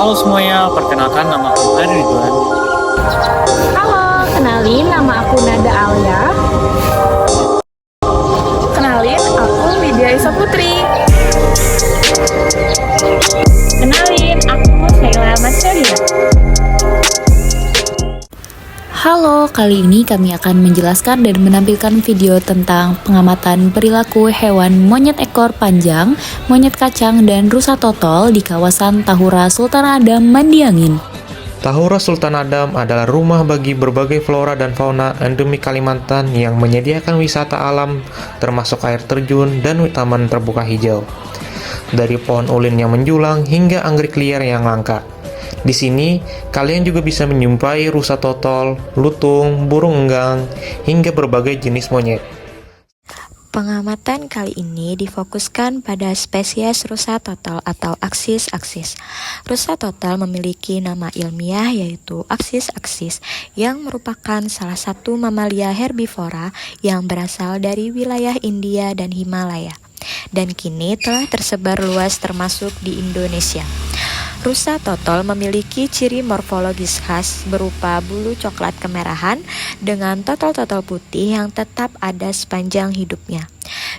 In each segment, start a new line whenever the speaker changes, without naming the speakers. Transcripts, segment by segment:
Halo semuanya, perkenalkan nama aku Ari Ridwan.
Halo, kenalin nama aku Nada Alia.
Kenalin, aku Widya Isa Putri.
Kenalin, aku Sheila Marcelia.
Halo, kali ini kami akan menjelaskan dan menampilkan video tentang pengamatan perilaku hewan monyet ekor panjang, monyet kacang, dan rusa totol di kawasan Tahura Sultan Adam Mandiangin.
Tahura Sultan Adam adalah rumah bagi berbagai flora dan fauna endemik Kalimantan yang menyediakan wisata alam termasuk air terjun dan taman terbuka hijau. Dari pohon ulin yang menjulang hingga anggrek liar yang langka. Di sini, kalian juga bisa menjumpai rusa totol, lutung, burung enggang, hingga berbagai jenis monyet.
Pengamatan kali ini difokuskan pada spesies rusa totol atau Axis. Rusa totol memiliki nama ilmiah yaitu Axis yang merupakan salah satu mamalia herbivora yang berasal dari wilayah India dan Himalaya dan kini telah tersebar luas termasuk di Indonesia. Rusa totol memiliki ciri morfologis khas berupa bulu coklat kemerahan dengan totol-totol putih yang tetap ada sepanjang hidupnya.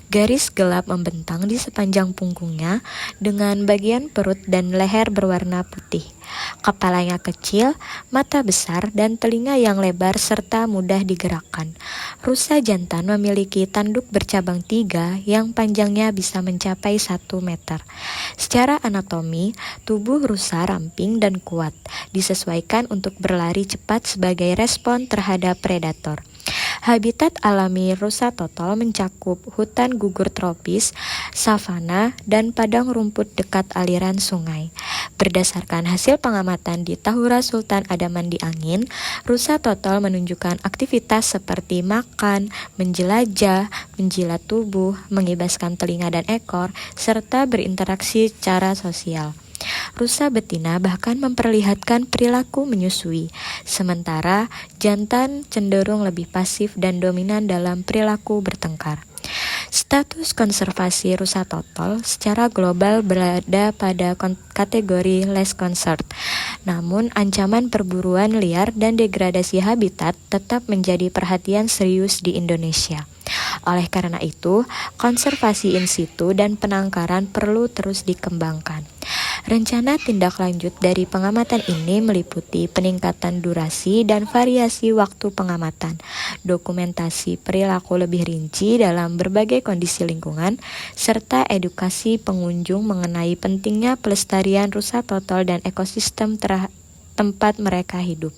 Garis gelap membentang di sepanjang punggungnya dengan bagian perut dan leher berwarna putih. Kepalanya kecil, mata besar, dan telinga yang lebar serta mudah digerakkan. Rusa jantan memiliki tanduk bercabang 3 yang panjangnya bisa mencapai 1 meter. Secara anatomi, tubuh rusa ramping dan kuat, disesuaikan untuk berlari cepat sebagai respon terhadap predator. Habitat alami rusa totol mencakup hutan gugur tropis, savana, dan padang rumput dekat aliran sungai. Berdasarkan hasil pengamatan di Tahura Sultan Adam Mandiangin, rusa totol menunjukkan aktivitas seperti makan, menjelajah, menjilat tubuh, mengibaskan telinga dan ekor, serta berinteraksi secara sosial. Rusa betina bahkan memperlihatkan perilaku menyusui, sementara jantan cenderung lebih pasif dan dominan dalam perilaku bertengkar. Status konservasi rusa totol secara global berada pada kategori less concerned. Namun, ancaman perburuan liar dan degradasi habitat tetap menjadi perhatian serius di Indonesia. Oleh karena itu, konservasi in situ dan penangkaran perlu terus dikembangkan. Rencana tindak lanjut dari pengamatan ini meliputi peningkatan durasi dan variasi waktu pengamatan, dokumentasi perilaku lebih rinci dalam berbagai kondisi lingkungan, serta edukasi pengunjung mengenai pentingnya pelestarian rusa totol dan ekosistem tempat mereka hidup.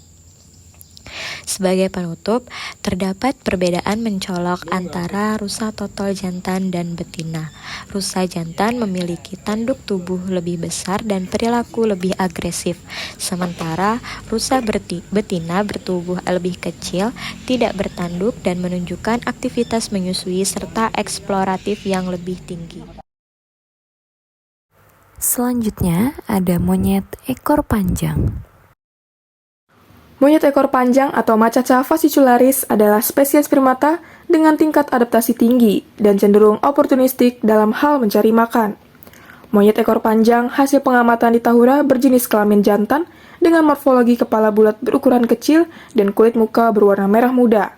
Sebagai penutup, terdapat perbedaan mencolok antara rusa totol jantan dan betina. Rusa jantan memiliki tanduk tubuh lebih besar dan perilaku lebih agresif, sementara rusa betina bertubuh lebih kecil, tidak bertanduk, dan menunjukkan aktivitas menyusui serta eksploratif yang lebih tinggi. Selanjutnya ada monyet ekor panjang.
Monyet ekor panjang atau Macaca fascicularis adalah spesies primata dengan tingkat adaptasi tinggi dan cenderung oportunistik dalam hal mencari makan. Monyet ekor panjang hasil pengamatan di Tahura berjenis kelamin jantan dengan morfologi kepala bulat berukuran kecil dan kulit muka berwarna merah muda.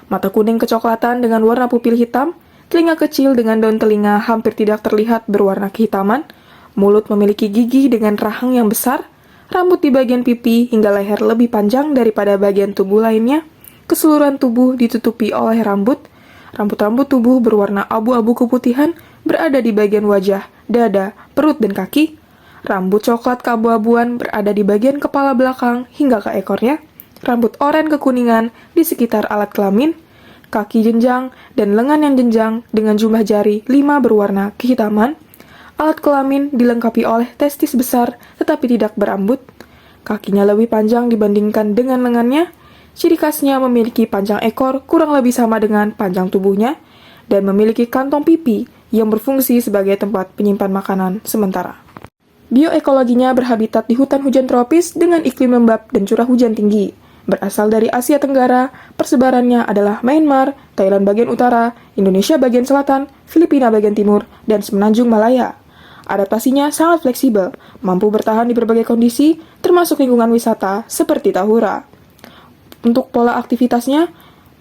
Mata kuning kecoklatan dengan warna pupil hitam, telinga kecil dengan daun telinga hampir tidak terlihat berwarna kehitaman, mulut memiliki gigi dengan rahang yang besar, rambut di bagian pipi hingga leher lebih panjang daripada bagian tubuh lainnya. Keseluruhan tubuh ditutupi oleh rambut. Rambut-rambut tubuh berwarna abu-abu keputihan berada di bagian wajah, dada, perut, dan kaki. Rambut coklat keabu-abuan berada di bagian kepala belakang hingga ke ekornya. Rambut oranye kekuningan di sekitar alat kelamin. Kaki jenjang dan lengan yang jenjang dengan jumlah jari 5 berwarna kehitaman. Alat kelamin dilengkapi oleh testis besar tetapi tidak berambut. Kakinya lebih panjang dibandingkan dengan lengannya. Ciri khasnya memiliki panjang ekor kurang lebih sama dengan panjang tubuhnya dan memiliki kantong pipi yang berfungsi sebagai tempat penyimpan makanan sementara. Bioekologinya berhabitat di hutan hujan tropis dengan iklim lembab dan curah hujan tinggi. Berasal dari Asia Tenggara, persebarannya adalah Myanmar, Thailand bagian utara, Indonesia bagian selatan, Filipina bagian timur, dan Semenanjung Malaya. Adaptasinya sangat fleksibel, mampu bertahan di berbagai kondisi, termasuk lingkungan wisata seperti Tahura. Untuk pola aktivitasnya,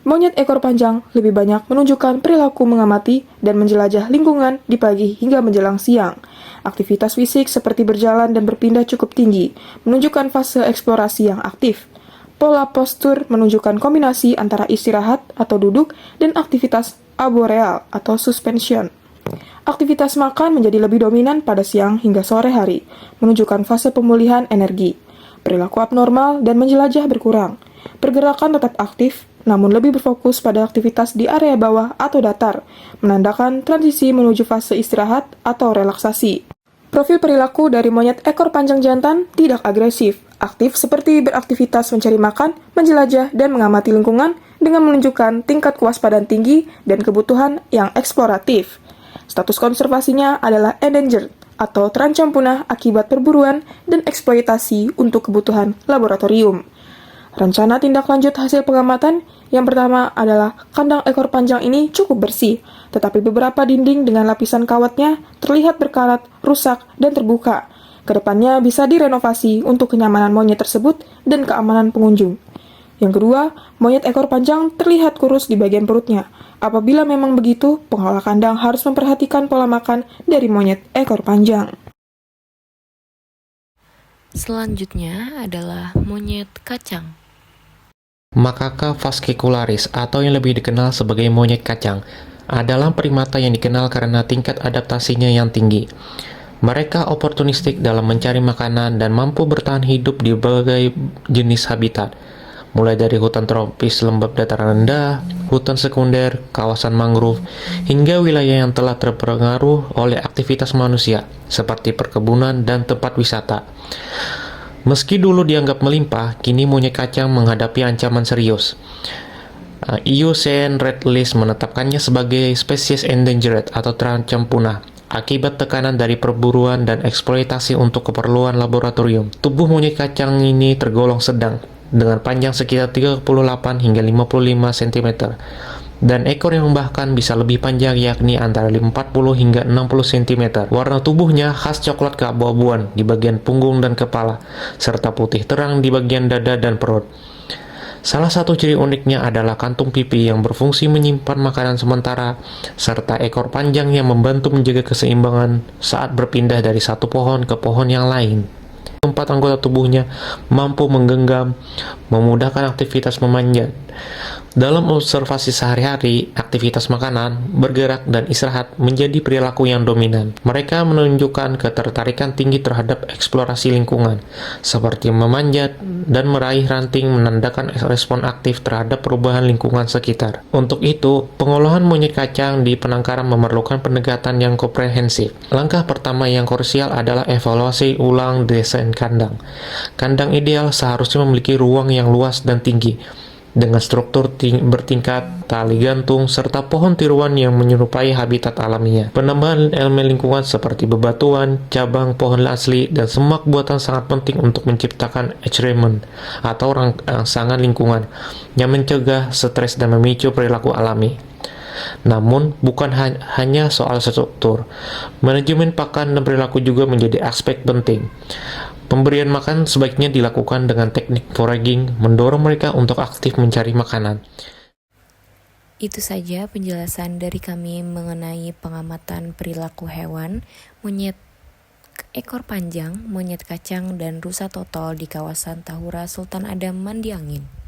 monyet ekor panjang lebih banyak menunjukkan perilaku mengamati dan menjelajah lingkungan di pagi hingga menjelang siang. Aktivitas fisik seperti berjalan dan berpindah cukup tinggi, menunjukkan fase eksplorasi yang aktif. Pola postur menunjukkan kombinasi antara istirahat atau duduk dan aktivitas arboreal atau suspension. Aktivitas makan menjadi lebih dominan pada siang hingga sore hari, menunjukkan fase pemulihan energi. Perilaku abnormal dan menjelajah berkurang. Pergerakan tetap aktif, namun lebih berfokus pada aktivitas di area bawah atau datar, menandakan transisi menuju fase istirahat atau relaksasi. Profil perilaku dari monyet ekor panjang jantan tidak agresif, aktif seperti beraktivitas mencari makan, menjelajah, dan mengamati lingkungan dengan menunjukkan tingkat kewaspadaan tinggi dan kebutuhan yang eksploratif. Status konservasinya adalah endangered atau terancam punah akibat perburuan dan eksploitasi untuk kebutuhan laboratorium. Rencana tindak lanjut hasil pengamatan yang pertama adalah kandang ekor panjang ini cukup bersih, tetapi beberapa dinding dengan lapisan kawatnya terlihat berkarat, rusak, dan terbuka. Kedepannya bisa direnovasi untuk kenyamanan monyet tersebut dan keamanan pengunjung. Yang kedua, monyet ekor panjang terlihat kurus di bagian perutnya. Apabila memang begitu, pengelola kandang harus memperhatikan pola makan dari monyet ekor panjang.
Selanjutnya adalah monyet kacang.
Macaca fascicularis atau yang lebih dikenal sebagai monyet kacang adalah primata yang dikenal karena tingkat adaptasinya yang tinggi. Mereka oportunistik dalam mencari makanan dan mampu bertahan hidup di berbagai jenis habitat, mulai dari hutan tropis lembab dataran rendah, hutan sekunder, kawasan mangrove, hingga wilayah yang telah terpengaruh oleh aktivitas manusia, seperti perkebunan dan tempat wisata. Meski dulu dianggap melimpah, kini monyet kacang menghadapi ancaman serius. IUCN Red List menetapkannya sebagai spesies endangered atau terancam punah akibat tekanan dari perburuan dan eksploitasi untuk keperluan laboratorium. Tubuh monyet kacang ini tergolong sedang, dengan panjang sekitar 38 hingga 55 cm, dan ekor yang bahkan bisa lebih panjang yakni antara 40 hingga 60 cm. Warna tubuhnya khas coklat keabu-abuan di bagian punggung dan kepala, serta putih terang di bagian dada dan perut. Salah satu ciri uniknya adalah kantung pipi yang berfungsi menyimpan makanan sementara, serta ekor panjang yang membantu menjaga keseimbangan saat berpindah dari satu pohon ke pohon yang lain. Keempat anggota tubuhnya mampu menggenggam, memudahkan aktivitas memanjat. Dalam observasi sehari-hari, aktivitas makanan, bergerak, dan istirahat menjadi perilaku yang dominan. Mereka menunjukkan ketertarikan tinggi terhadap eksplorasi lingkungan, seperti memanjat dan meraih ranting menandakan respon aktif terhadap perubahan lingkungan sekitar. Untuk itu, pengolahan monyet kacang di penangkaran memerlukan pendekatan yang komprehensif. Langkah pertama yang krusial adalah evaluasi ulang desain kandang. Kandang ideal seharusnya memiliki ruang yang luas dan tinggi, dengan struktur bertingkat, tali gantung, serta pohon tiruan yang menyerupai habitat alaminya. Penambahan elemen lingkungan seperti bebatuan, cabang pohon asli, dan semak buatan sangat penting untuk menciptakan environment atau rangsangan lingkungan yang mencegah stres dan memicu perilaku alami. Namun, bukan hanya soal struktur. Manajemen pakan dan perilaku juga menjadi aspek penting. Pemberian makan sebaiknya dilakukan dengan teknik foraging, mendorong mereka untuk aktif mencari makanan.
Itu saja penjelasan dari kami mengenai pengamatan perilaku hewan, monyet ekor panjang, monyet kacang, dan rusa total di kawasan Tahura Sultan Adam Mandi Angin.